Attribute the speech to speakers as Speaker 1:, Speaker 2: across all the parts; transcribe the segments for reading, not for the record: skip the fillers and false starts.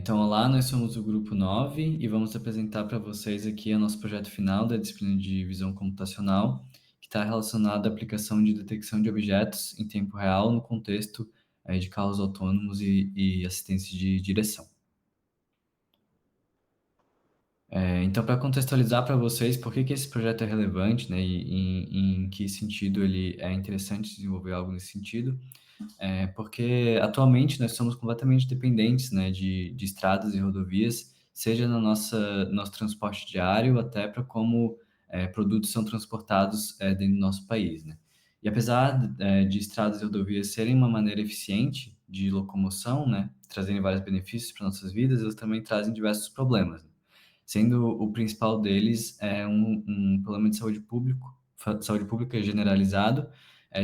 Speaker 1: Então, olá, nós somos o grupo 9 e vamos apresentar para vocês aqui o nosso projeto final da disciplina de visão computacional, que está relacionado à aplicação de detecção de objetos em tempo real no contexto de carros autônomos e assistência de direção. Então, para contextualizar para vocês por que esse projeto é relevante, né, e em que sentido ele é interessante desenvolver algo nesse sentido, porque atualmente nós somos completamente dependentes, né, de estradas e rodovias, seja no nosso transporte diário, até para como produtos são transportados dentro do nosso país, né? E apesar de estradas e rodovias serem uma maneira eficiente de locomoção, né, trazendo vários benefícios para nossas vidas, elas também trazem diversos problemas, né? Sendo o principal deles um problema de saúde pública generalizado,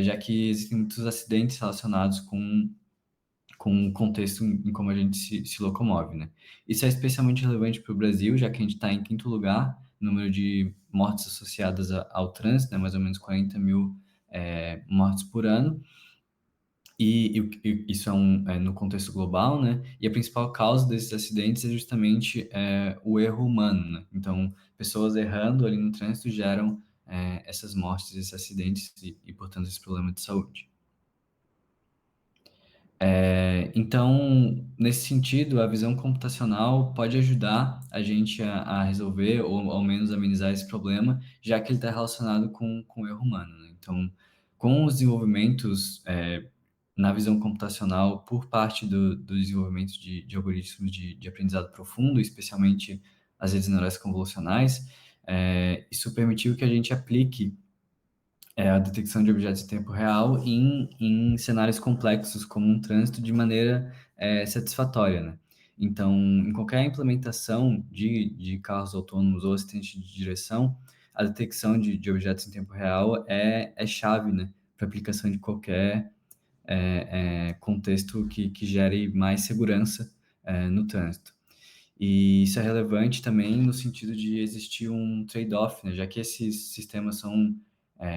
Speaker 1: já que existem muitos acidentes relacionados com o contexto em como a gente se locomove, né? Isso é especialmente relevante para o Brasil, já que a gente está em quinto lugar no número de mortes associadas ao trânsito, né? Mais ou menos 40 mil mortes por ano. Isso no contexto global, né? E a principal causa desses acidentes é justamente o erro humano, né? Então, pessoas errando ali no trânsito geram essas mortes, esses acidentes portanto, esse problema de saúde. Então, nesse sentido, a visão computacional pode ajudar a gente a resolver ou ao menos amenizar esse problema, já que ele está relacionado com o erro humano, né? Então, com os desenvolvimentos na visão computacional por parte do desenvolvimento de algoritmos de aprendizado profundo, especialmente as redes neurais convolucionais, isso permitiu que a gente aplique a detecção de objetos em tempo real em cenários complexos, como um trânsito, de maneira satisfatória, né? Então, em qualquer implementação de carros autônomos ou assistente de direção, a detecção de objetos em tempo real é chave, né, para aplicação de qualquer contexto que gere mais segurança no trânsito. E isso é relevante também no sentido de existir um trade-off, né? Já que esses sistemas são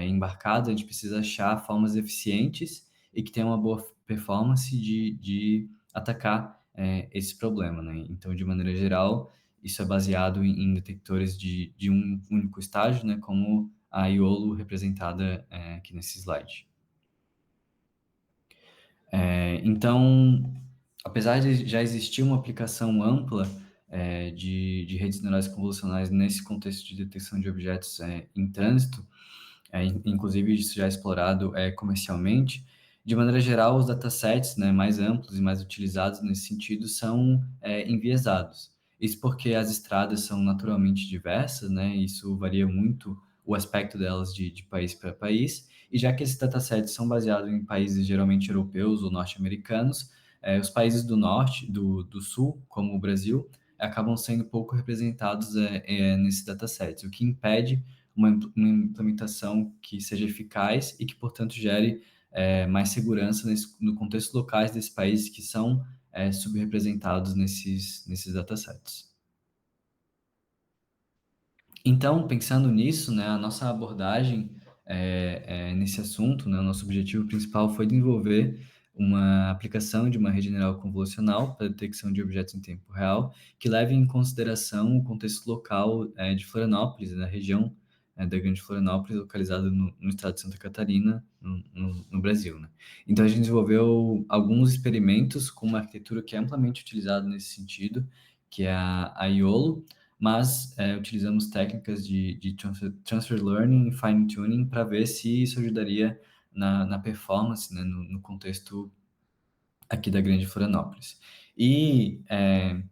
Speaker 1: embarcados, a gente precisa achar formas eficientes e que tenham uma boa performance de atacar esse problema, né? Então, de maneira geral, isso é baseado em detectores de um único estágio, né? Como a Iolo representada aqui nesse slide. Então, apesar de já existir uma aplicação ampla de redes neurais convolucionais nesse contexto de detecção de objetos em trânsito, inclusive isso já é explorado comercialmente, de maneira geral, os datasets, né, mais amplos e mais utilizados nesse sentido são enviesados. Isso porque as estradas são naturalmente diversas, né, isso varia muito o aspecto delas de país para país, e já que esses datasets são baseados em países geralmente europeus ou norte-americanos, os países do norte, do sul, como o Brasil, acabam sendo pouco representados nesses datasets, o que impede uma implementação que seja eficaz e que, portanto, gere mais segurança no contexto locais desses países que são subrepresentados nesses datasets. Então, pensando nisso, né, a nossa abordagem nesse assunto, né, o nosso objetivo principal foi desenvolver uma aplicação de uma rede neural convolucional para detecção de objetos em tempo real, que leve em consideração o contexto local de Florianópolis, na região da Grande Florianópolis, localizada no estado de Santa Catarina, no Brasil, né? Então, a gente desenvolveu alguns experimentos com uma arquitetura que é amplamente utilizada nesse sentido, que é a Iolo, mas utilizamos técnicas de transfer learning e fine tuning para ver se isso ajudaria na performance, né, no contexto aqui da Grande Florianópolis. E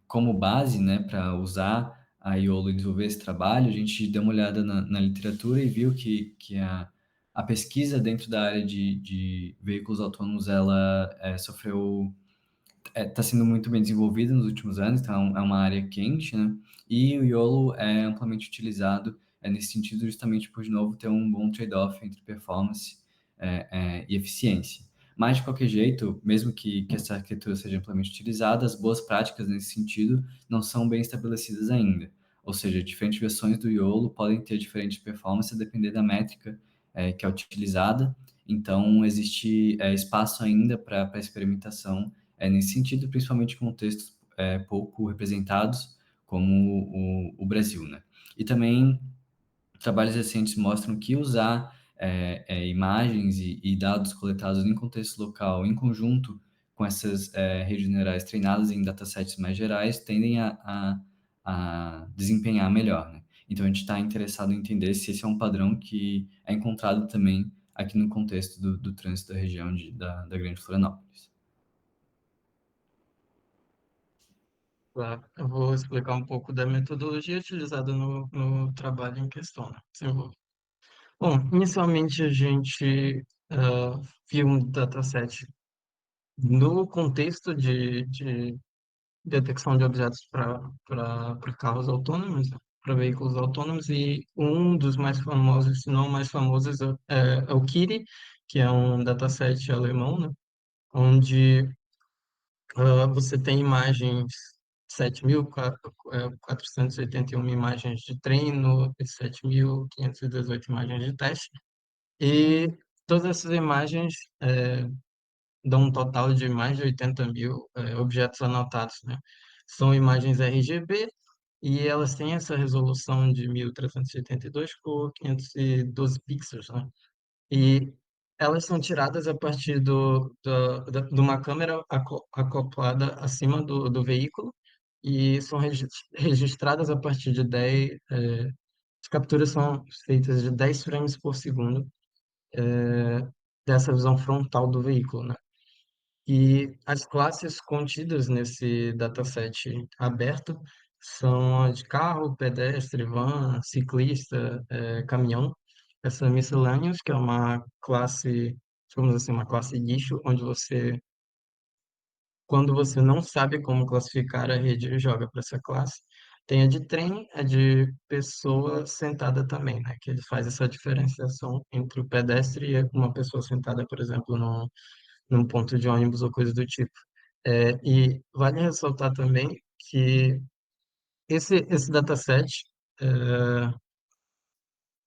Speaker 1: como base, né, para usar a Iolo e desenvolver esse trabalho, a gente deu uma olhada na literatura e viu que a pesquisa dentro da área de veículos autônomos, ela sofreu está sendo muito bem desenvolvida nos últimos anos, então é uma área quente, né? E o YOLO é amplamente utilizado nesse sentido, justamente por, de novo, ter um bom trade-off entre performance e eficiência. Mas, de qualquer jeito, mesmo que essa arquitetura seja amplamente utilizada, as boas práticas nesse sentido não são bem estabelecidas ainda. Ou seja, diferentes versões do YOLO podem ter diferentes performances a depender da métrica que é utilizada. Então, existe espaço ainda para experimentação nesse sentido, principalmente em contextos pouco representados, como o Brasil, né? E também trabalhos recentes mostram que usar imagens e dados coletados em contexto local, em conjunto com essas redes neurais treinadas em datasets mais gerais, tendem a desempenhar melhor, né? Então, a gente está interessado em entender se esse é um padrão que é encontrado também aqui no contexto do trânsito da região da Grande Florianópolis.
Speaker 2: Claro, eu vou explicar um pouco da metodologia utilizada no trabalho em questão, né? Desenvolve. Bom, inicialmente a gente viu um dataset no contexto de detecção de objetos para carros autônomos, né? Para veículos autônomos, e um dos mais famosos, se não o mais famoso, é o Kiri, que é um dataset alemão, né? Onde você tem imagens, 7.481 imagens de treino e 7.518 imagens de teste. E todas essas imagens dão um total de mais de 80 mil objetos anotados, né? São imagens RGB e elas têm essa resolução de 1382 por 512 pixels, né? E elas são tiradas a partir de uma câmera acoplada acima do veículo e são registradas a partir de 10. As capturas são feitas de 10 frames por segundo dessa visão frontal do veículo, né? E as classes contidas nesse dataset aberto são a de carro, pedestre, van, ciclista, caminhão. Essa miscellaneous, que é uma classe, digamos assim, uma classe lixo, onde você, quando você não sabe como classificar a rede, joga para essa classe. Tem a de trem, a de pessoa sentada também, né? Que ele faz essa diferenciação entre o pedestre e uma pessoa sentada, por exemplo, num ponto de ônibus ou coisa do tipo. E vale ressaltar também que esse dataset, é,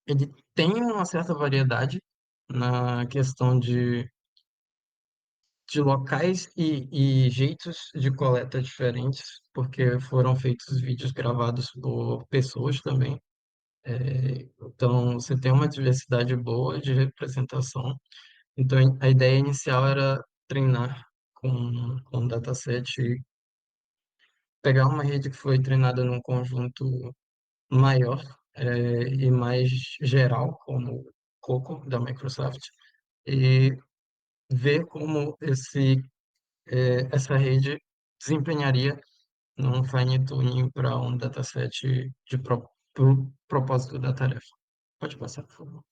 Speaker 2: ele tem uma certa variedade na questão de locais e jeitos de coleta diferentes, porque foram feitos vídeos gravados por pessoas também. Então, você tem uma diversidade boa de representação. Então, a ideia inicial era treinar com um dataset, pegar uma rede que foi treinada num conjunto maior e mais geral, como o Coco da Microsoft, e ver como essa rede desempenharia num fine tuning para um dataset pro propósito da tarefa. Pode passar, por favor.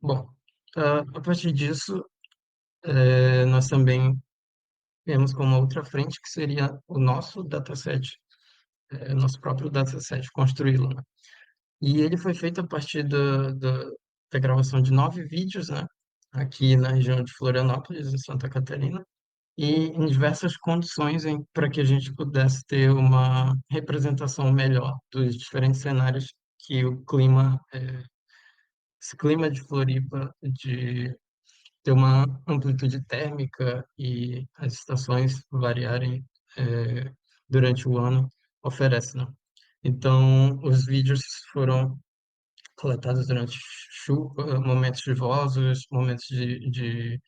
Speaker 2: Bom, a partir disso, nós também temos como outra frente que seria o nosso dataset, nosso próprio dataset, construí-lo, né? E ele foi feito a partir da gravação de 9 vídeos, né? Aqui na região de Florianópolis, em Santa Catarina, e em diversas condições para que a gente pudesse ter uma representação melhor dos diferentes cenários que esse clima de Floripa, de ter uma amplitude térmica e as estações variarem eh, durante o ano, oferece, né? Então, os vídeos foram coletados durante chuva, momentos chuvosos, momentos de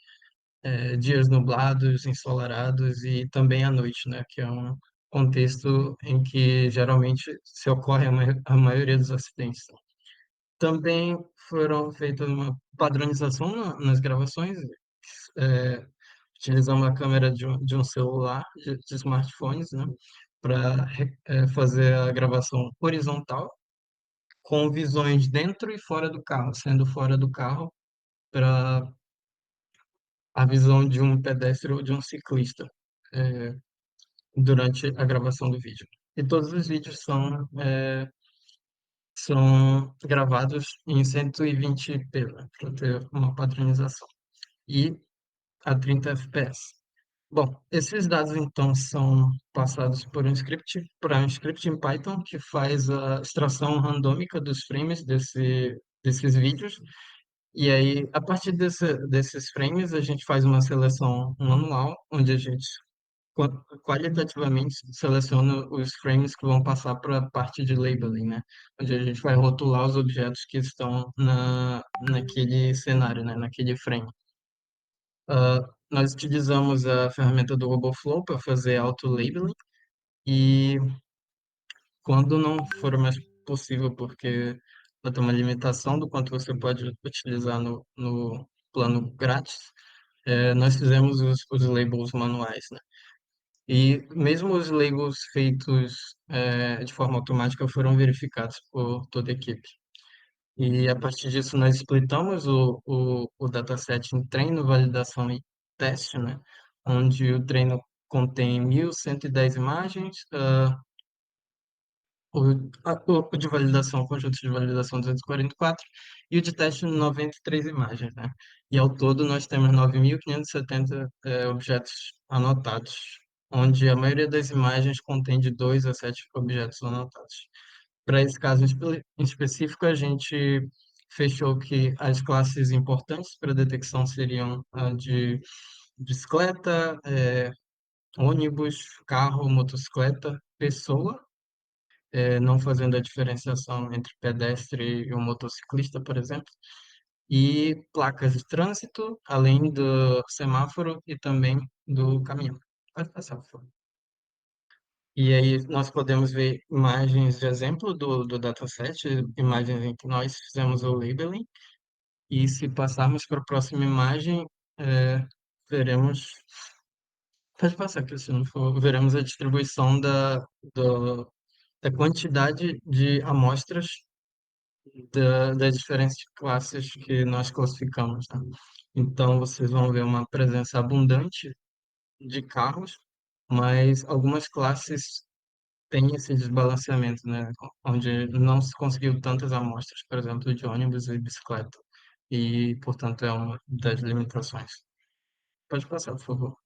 Speaker 2: dias nublados, ensolarados e também à noite, né? Que é um contexto em que geralmente se ocorre a maioria dos acidentes. Também foram feitas uma padronização nas gravações, é, utilizando a câmera de um celular, de smartphones, né? Para fazer a gravação horizontal com visões dentro e fora do carro, sendo fora do carro para a visão de um pedestre ou de um ciclista é, durante a gravação do vídeo. E todos os vídeos são gravados em 120p, né, para ter uma padronização, e a 30 fps. Bom, esses dados então são passados por um script, para um script em Python que faz a extração randômica dos frames desses vídeos. E aí, a partir desses frames, a gente faz uma seleção manual, onde a gente qualitativamente seleciona os frames que vão passar para a parte de labeling, né? Onde a gente vai rotular os objetos que estão naquele cenário, né? Naquele frame. Ah, nós utilizamos a ferramenta do RoboFlow para fazer auto-labeling e quando não for mais possível, porque vai ter uma limitação do quanto você pode utilizar no plano grátis, nós fizemos os labels manuais, né? E mesmo os labels feitos de forma automática foram verificados por toda a equipe. E a partir disso nós splitamos o dataset em treino, validação e teste, né? Onde o treino contém 1.110 imagens, o, o de validação, o conjunto de validação 244, e o de teste 93 imagens, né? E ao todo nós temos 9.570 objetos anotados, onde a maioria das imagens contém de 2 a 7 objetos anotados. Para esse caso em específico, a gente fechou que as classes importantes para detecção seriam a de bicicleta, ônibus, carro, motocicleta, pessoa, não fazendo a diferenciação entre pedestre e um motociclista, por exemplo, e placas de trânsito, além do semáforo e também do caminhão. Pode passar, por favor. E aí nós podemos ver imagens de exemplo do dataset, imagens em que nós fizemos o labeling, e se passarmos para a próxima imagem, veremos, pode passar, Cristiano, por favor, veremos a distribuição da quantidade de amostras das diferentes classes que nós classificamos, né? Então, vocês vão ver uma presença abundante de carros, mas algumas classes têm esse desbalanceamento, né? Onde não se conseguiu tantas amostras, por exemplo, de ônibus e bicicleta, e, portanto, é uma das limitações. Pode passar, por favor.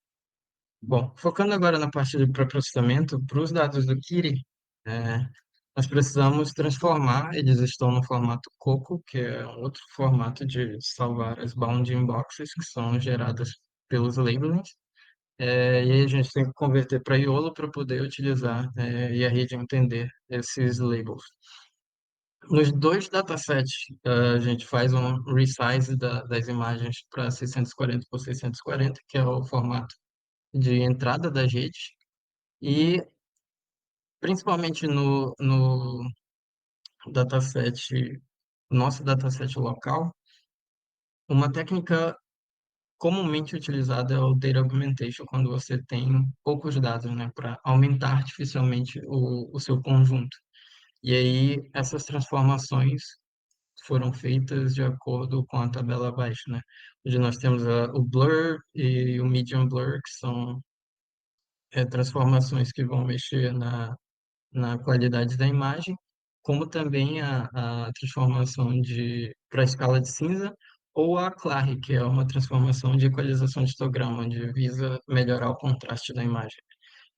Speaker 2: Bom, focando agora na parte de pré-processamento, para os dados do Kiri, é, nós precisamos transformar, eles estão no formato COCO, que é um outro formato de salvar as bounding boxes que são geradas pelos labelings, e aí a gente tem que converter para YOLO para poder utilizar, e a rede entender esses labels. Nos dois datasets, a gente faz um resize das imagens para 640 por 640, que é o formato de entrada das redes, e principalmente no dataset, nosso dataset local, uma técnica comumente utilizada é o data augmentation, quando você tem poucos dados, né, para aumentar artificialmente o seu conjunto. E aí, essas transformações foram feitas de acordo com a tabela abaixo, né? Onde nós temos o blur e o medium blur, que são transformações que vão mexer na qualidade da imagem, como também a transformação para a escala de cinza, ou a Clare, que é uma transformação de equalização de histograma, onde visa melhorar o contraste da imagem.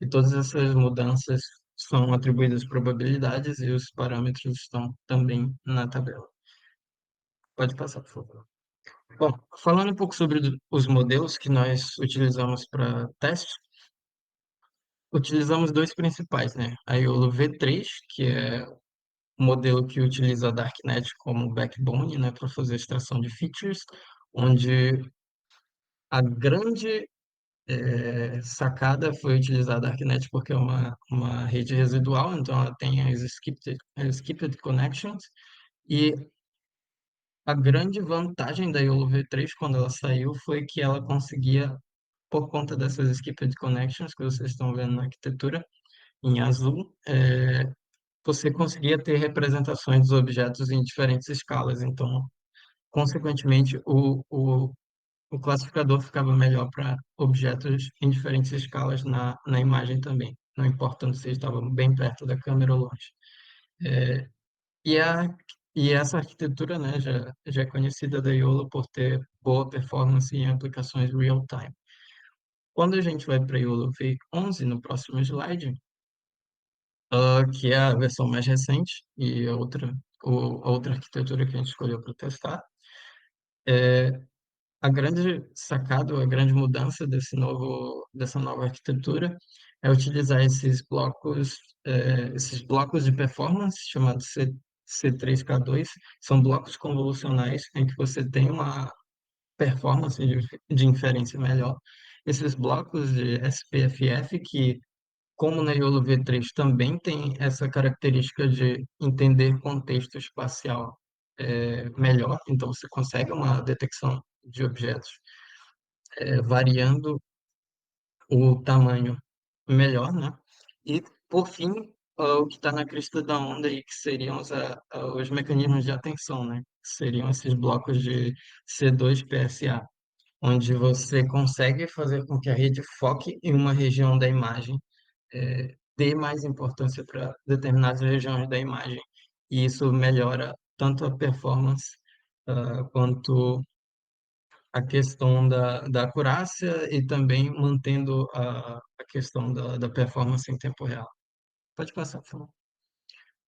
Speaker 2: E todas essas mudanças são atribuídas probabilidades e os parâmetros estão também na tabela. Pode passar, por favor. Bom, falando um pouco sobre os modelos que nós utilizamos para teste, utilizamos dois principais, né? A Iolo V3, que é o modelo que utiliza a Darknet como backbone, né, para fazer extração de features, onde a grande sacada foi utilizar a Darknet porque é uma rede residual, então ela tem as skipped connections, e a grande vantagem da YOLO V3 quando ela saiu foi que ela conseguia, por conta dessas skipped connections que vocês estão vendo na arquitetura, em azul, você conseguia ter representações dos objetos em diferentes escalas. Então, consequentemente, o classificador ficava melhor para objetos em diferentes escalas na imagem também, não importando se eles estavam bem perto da câmera ou longe. E, a, e essa arquitetura, né, já é conhecida da YOLO por ter boa performance em aplicações real-time. Quando a gente vai para a YOLO V11, no próximo slide, que é a versão mais recente e a outra arquitetura que a gente escolheu para testar, a grande sacada, a grande mudança dessa nova arquitetura é utilizar esses blocos de performance, chamados C3K2, são blocos convolucionais em que você tem uma performance de inferência melhor. Esses blocos de SPFF, que, como na YOLO V3, também tem essa característica de entender contexto espacial melhor, então você consegue uma detecção de objetos variando o tamanho melhor, né? E, por fim, o que está na crista da onda aí, que seriam os mecanismos de atenção, né? Que seriam esses blocos de C2 PSA, onde você consegue fazer com que a rede foque em uma região da imagem, dê mais importância para determinadas regiões da imagem, e isso melhora tanto a performance, quanto a questão da acurácia e também mantendo a questão da performance em tempo real. Pode passar, por favor.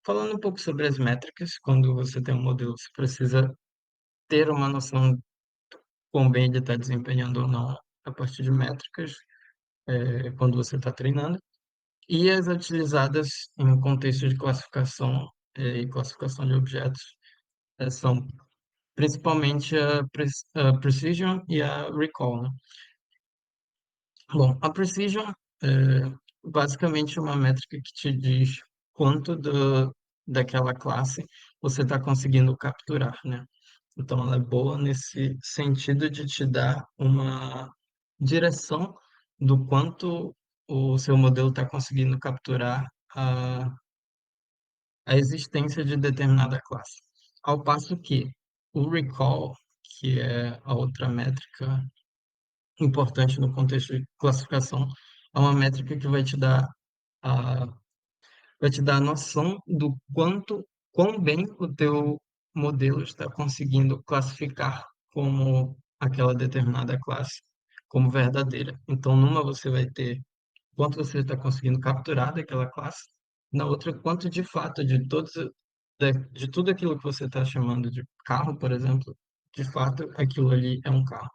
Speaker 2: Falando um pouco sobre as métricas, quando você tem um modelo, você precisa ter uma noção de quão bem ele está desempenhando ou não a partir de métricas, quando você está treinando, e as utilizadas em contexto de classificação e classificação de objetos são principalmente a Precision e a Recall, né? Bom, a Precision é basicamente uma métrica que te diz quanto daquela classe você está conseguindo capturar, né? Então, ela é boa nesse sentido de te dar uma direção do quanto o seu modelo está conseguindo capturar a, a existência de determinada classe. Ao passo que o recall, que é a outra métrica importante no contexto de classificação, é uma métrica que a, vai te dar a noção do quão bem o teu modelo está conseguindo classificar como aquela determinada classe como verdadeira. Então, numa você vai ter quanto você está conseguindo capturar daquela classe, na outra, quanto de fato de tudo aquilo que você está chamando de carro, por exemplo, de fato aquilo ali é um carro.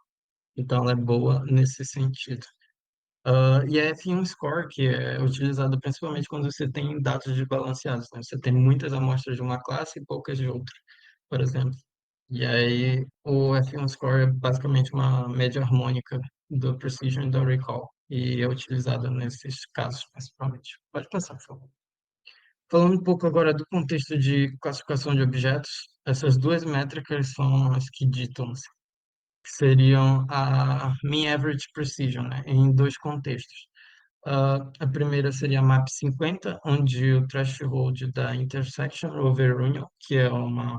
Speaker 2: Então, ela é boa nesse sentido. E a F1 Score, que é utilizado principalmente quando você tem dados desbalanceados, né? Você tem muitas amostras de uma classe e poucas de outra, por exemplo. E aí, o F1 Score é basicamente uma média harmônica do Precision e do Recall, e é utilizado nesses casos, principalmente. Pode passar, por favor. Falando um pouco agora do contexto de classificação de objetos, essas duas métricas são as que ditam, que seriam a Mean Average Precision, né, em dois contextos. A primeira seria a MAP 50, onde o threshold da intersection over union, que é uma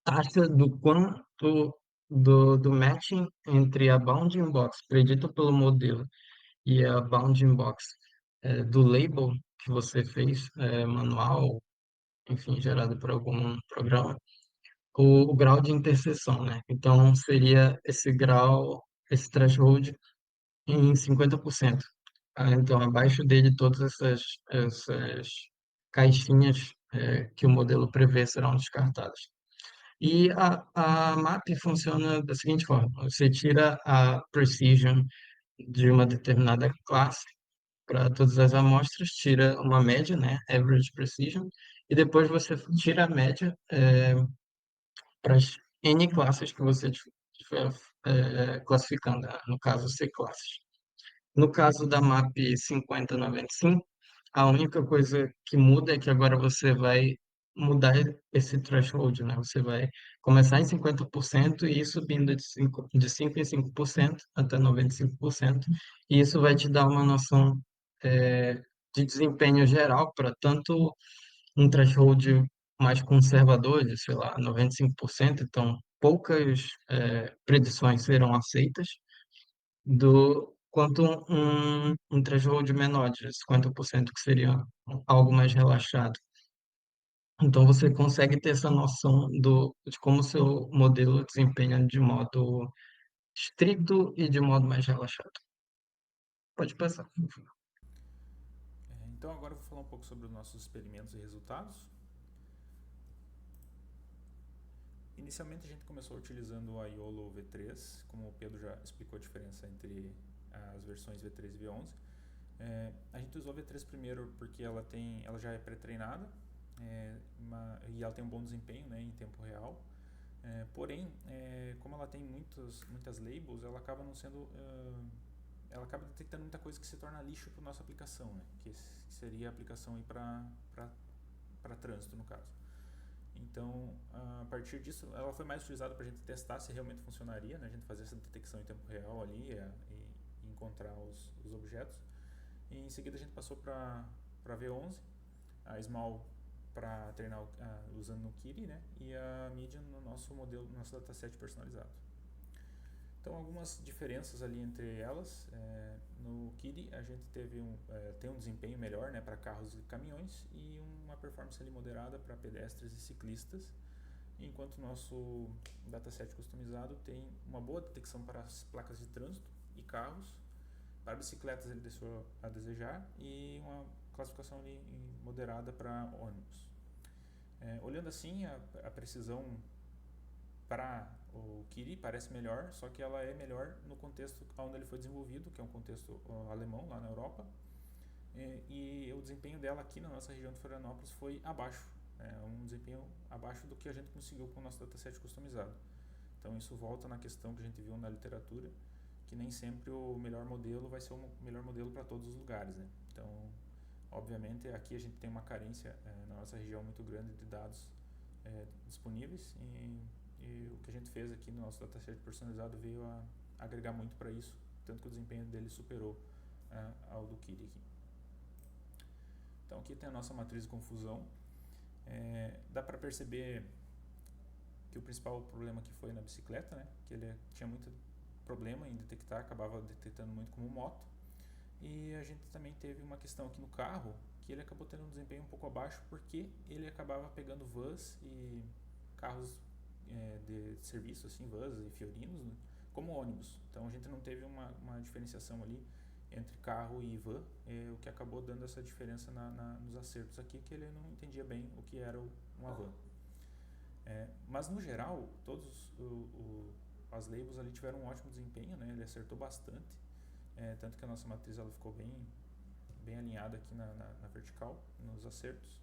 Speaker 2: taxa do quanto do matching entre a bounding box predita pelo modelo e a bounding box do label que você fez, manual, enfim, gerado por algum programa, o grau de interseção, né? Então, seria esse grau, esse threshold em 50%. Então, abaixo dele, todas essas caixinhas que o modelo prevê serão descartadas. E a MAP funciona da seguinte forma: você tira a precision de uma determinada classe para todas as amostras, tira uma média, né, average precision, e depois você tira a média para as N classes que você estiver classificando, né? No caso, C classes. No caso da MAP 5095, a única coisa que muda é que agora você vai mudar esse threshold, né? Você vai começar em 50% e ir subindo de 5 em 5% até 95%. E isso vai te dar uma noção de desempenho geral para tanto um threshold mais conservador, de, sei lá, 95%, então poucas predições serão aceitas, quanto um threshold menor de 50%, que seria algo mais relaxado. Então você consegue ter essa noção de como o seu modelo desempenha de modo estrito e de modo mais relaxado. Pode passar.
Speaker 3: Então agora eu vou falar um pouco sobre os nossos experimentos e resultados. Inicialmente a gente começou utilizando a Iolo V3, como o Pedro já explicou a diferença entre as versões V3 e V11. A gente usou a V3 primeiro porque ela já é pré-treinada, e ela tem um bom desempenho, né, em tempo real. Porém, como ela tem muitas labels, ela acaba detectando muita coisa que se torna lixo para nossa aplicação, né, que seria a aplicação para trânsito, no caso. Então, a partir disso, ela foi mais utilizada para a gente testar se realmente funcionaria, né? A gente fazer essa detecção em tempo real ali e encontrar os objetos. E em seguida a gente passou para V11, a Small para treinar usando no Kiri, né? E a Medium no nosso modelo, no nosso dataset personalizado. Então, algumas diferenças ali entre elas. No Kiri, a gente tem um desempenho melhor, né, para carros e caminhões e uma performance ali moderada para pedestres e ciclistas, enquanto o nosso dataset customizado tem uma boa detecção para as placas de trânsito e carros. Para bicicletas ele deixou a desejar e uma classificação ali moderada para ônibus. Olhando assim, a precisão para o Kiri parece melhor, só que ela é melhor no contexto onde ele foi desenvolvido, que é um contexto alemão, lá na Europa, e o desempenho dela aqui na nossa região de Florianópolis foi abaixo, um desempenho abaixo do que a gente conseguiu com o nosso dataset customizado. Então isso volta na questão que a gente viu na literatura, que nem sempre o melhor modelo vai ser o melhor modelo para todos os lugares, né? Então, obviamente, aqui a gente tem uma carência na nossa região muito grande de dados disponíveis e o que a gente fez aqui no nosso dataset personalizado veio a agregar muito para isso, tanto que o desempenho dele superou ao do Kiri aqui. Então aqui tem a nossa matriz de confusão. Dá para perceber que o principal problema aqui foi na bicicleta, né? Que ele tinha muito problema em detectar, acabava detectando muito como moto. E a gente também teve uma questão aqui no carro, que ele acabou tendo um desempenho um pouco abaixo, porque ele acabava pegando vans e carros de serviço, assim, vans e fiorinos, né, como ônibus. Então a gente não teve uma diferenciação ali entre carro e van, o que acabou dando essa diferença nos acertos aqui, que ele não entendia bem o que era uma van. Mas no geral, todos as labels ali tiveram um ótimo desempenho, né? Ele acertou bastante, tanto que a nossa matriz ela ficou bem alinhada aqui na vertical, nos acertos.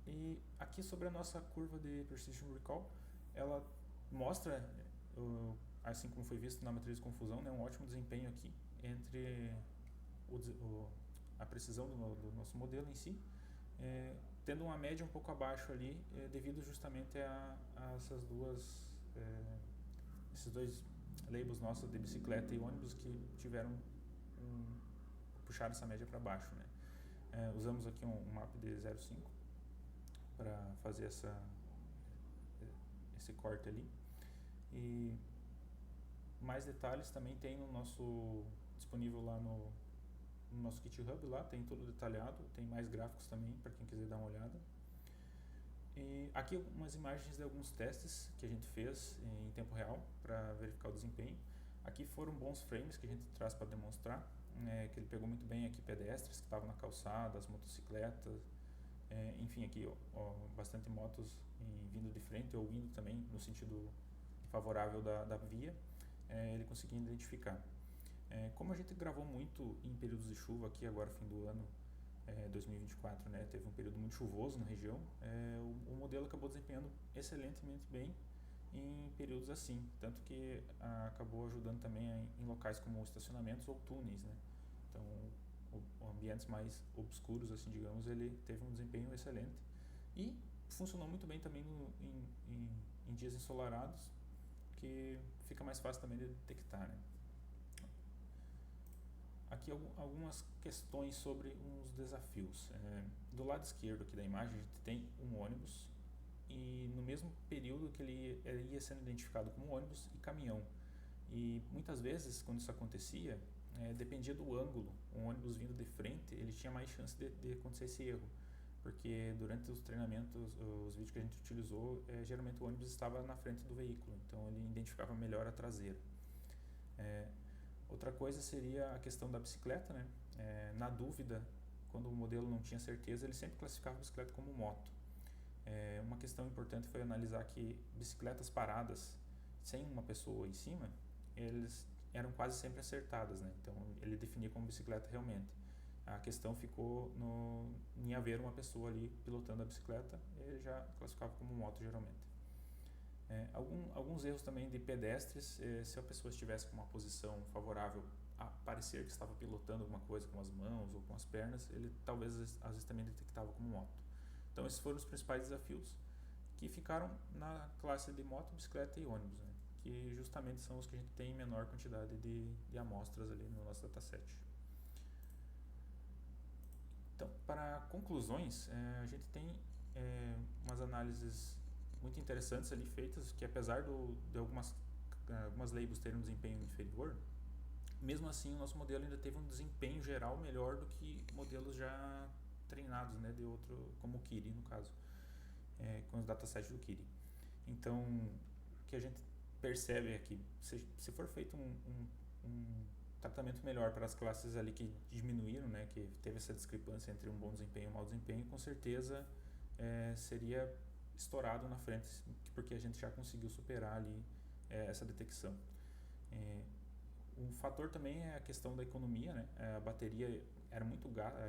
Speaker 3: E aqui sobre a nossa curva de Precision Recall, ela mostra, assim como foi visto na matriz de confusão, né, um ótimo desempenho aqui entre a precisão do nosso modelo em si, tendo uma média um pouco abaixo ali, devido justamente a esses dois labels nossos de bicicleta e ônibus que puxaram essa média para baixo, né? Usamos aqui um map de 0,5 para fazer esse corte ali. E mais detalhes também tem no nosso disponível lá no nosso GitHub, lá tem tudo detalhado, tem mais gráficos também para quem quiser dar uma olhada. E aqui algumas imagens de alguns testes que a gente fez em tempo real para verificar o desempenho. Aqui foram bons frames que a gente traz para demonstrar, que ele pegou muito bem aqui pedestres que estavam na calçada, as motocicletas, enfim, aqui bastante motos vindo de frente ou indo também no sentido favorável da via, ele conseguiu identificar. Como a gente gravou muito em períodos de chuva aqui agora fim do ano 2024, né, teve um período muito chuvoso na região, o modelo acabou desempenhando excelentemente bem em períodos assim, tanto que acabou ajudando também em locais como estacionamentos ou túneis, né? Então, ambientes mais obscuros, assim, digamos, ele teve um desempenho excelente e funcionou muito bem também em dias ensolarados, que fica mais fácil também de detectar, né? Aqui algumas questões sobre uns desafios. Do lado esquerdo aqui da imagem a gente tem um ônibus e no mesmo período que ele ia sendo identificado como ônibus e caminhão. E muitas vezes, quando isso acontecia, dependia do ângulo. Um ônibus vindo de frente, ele tinha mais chance de acontecer esse erro. Porque durante os treinamentos, os vídeos que a gente utilizou, geralmente o ônibus estava na frente do veículo, então ele identificava melhor a traseira. Outra coisa seria a questão da bicicleta, né? Na dúvida, quando o modelo não tinha certeza, ele sempre classificava a bicicleta como moto. Uma questão importante foi analisar que bicicletas paradas, sem uma pessoa em cima, eles eram quase sempre acertadas, né? Então ele definia como bicicleta realmente. A questão ficou em haver uma pessoa ali pilotando a bicicleta, ele já classificava como moto geralmente. Alguns erros também de pedestres, se a pessoa estivesse com uma posição favorável a parecer que estava pilotando alguma coisa com as mãos ou com as pernas, ele talvez às vezes também detectava como moto. Então esses foram os principais desafios que ficaram na classe de moto, bicicleta e ônibus, né? Que justamente são os que a gente tem em menor quantidade de amostras ali no nosso dataset. Então, para conclusões, a gente tem umas análises muito interessantes ali feitas, que apesar de algumas labels terem um desempenho inferior, mesmo assim o nosso modelo ainda teve um desempenho geral melhor do que modelos já treinados, né, de outro, como o Kiri no caso, com os datasets do Kiri. Então, o que a gente percebe é que se for feito um tratamento melhor para as classes ali que diminuíram, né, que teve essa discrepância entre um bom desempenho e um mau desempenho, com certeza seria estourado na frente, porque a gente já conseguiu superar ali essa detecção. Um fator também é a questão da economia, né? A bateria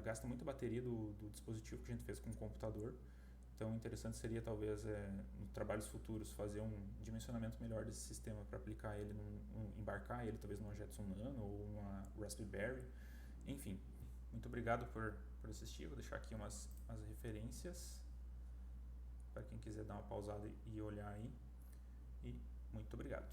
Speaker 3: gasta muita bateria do dispositivo que a gente fez com o computador. Então, interessante seria talvez em trabalhos futuros fazer um dimensionamento melhor desse sistema para aplicar ele, embarcar ele talvez numa Jetson Nano ou uma Raspberry. Enfim, muito obrigado por assistir. Vou deixar aqui umas referências para quem quiser dar uma pausada e olhar aí. E muito obrigado.